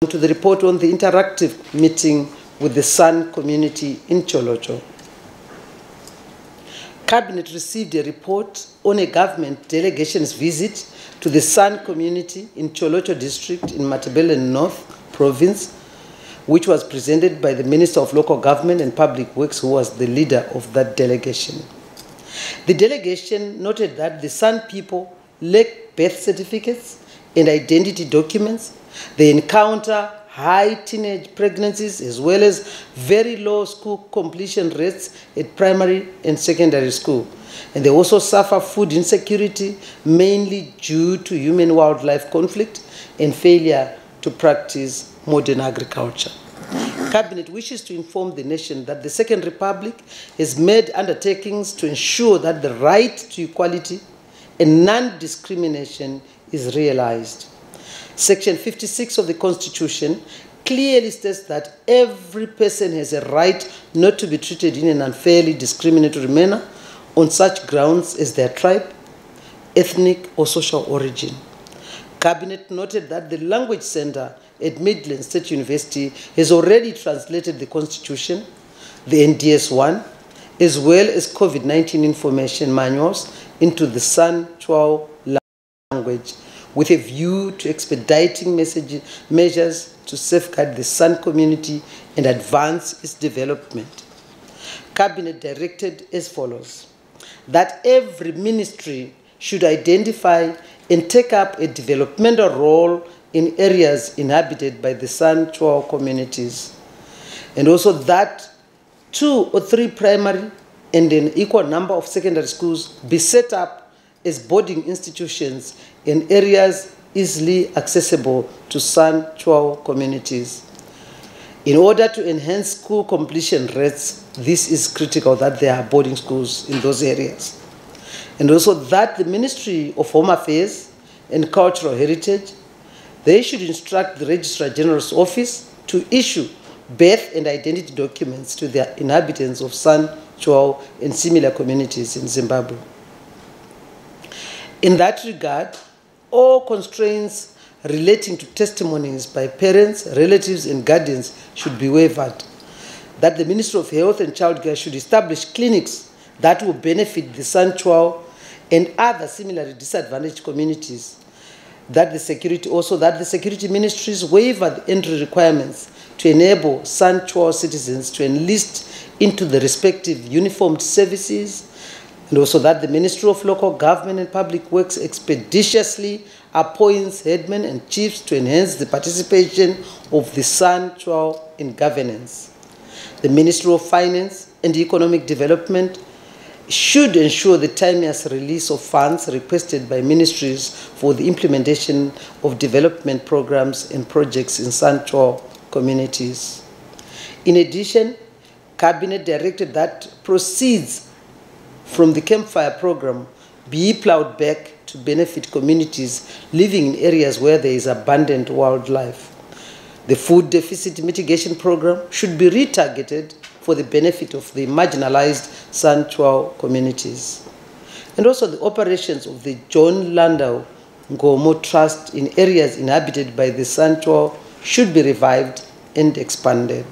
To the report on the interactive meeting with the San community in Tsholotsho. Cabinet received a report on a government delegation's visit to the San community in Tsholotsho district in Matabele North province, which was presented by the Minister of Local Government and Public Works, who was the leader of that delegation. The delegation noted that the San people lack birth certificates and identity documents. They encounter high teenage pregnancies as well as very low school completion rates at primary and secondary school. And they also suffer food insecurity, mainly due to human-wildlife conflict and failure to practice modern agriculture. Cabinet wishes to inform the nation that the Second Republic has made undertakings to ensure that the right to equality and non-discrimination is realized. Section 56 of the Constitution clearly states that every person has a right not to be treated in an unfairly discriminatory manner on such grounds as their tribe, ethnic or social origin. Cabinet noted that the Language Center at Midland State University has already translated the Constitution, the NDS-1, as well as COVID-19 information manuals into the San Tshwao language, with a view to expediting measures to safeguard the San community and advance its development. Cabinet directed as follows: that every ministry should identify and take up a developmental role in areas inhabited by the San Tshwao communities, and also that 2 or 3 primary and an equal number of secondary schools be set up as boarding institutions in areas easily accessible to San Tshwao communities. In order to enhance school completion rates, this is critical that there are boarding schools in those areas. And also that the Ministry of Home Affairs and Cultural Heritage, they should instruct the Registrar General's office to issue birth and identity documents to the inhabitants of San Tshwao and similar communities in Zimbabwe. In that regard, all constraints relating to testimonies by parents, relatives, and guardians should be waived. That the Ministry of Health and Childcare should establish clinics that will benefit the San Tshwao and other similarly disadvantaged communities. That the security ministries waive the entry requirements to enable San Tshwao citizens to enlist into the respective uniformed services, and also that the Ministry of Local Government and Public Works expeditiously appoints headmen and chiefs to enhance the participation of the San Tshwao in governance. The Ministry of Finance and Economic Development should ensure the timeous release of funds requested by ministries for the implementation of development programs and projects in San Tshwao communities. In addition, Cabinet directed that proceeds from the Campfire program be plowed back to benefit communities living in areas where there is abundant wildlife. The food deficit mitigation program should be retargeted for the benefit of the marginalized San Tshwao communities. And also the operations of the John Landau Ngomo Trust in areas inhabited by the San Tshwao should be revived and expanded.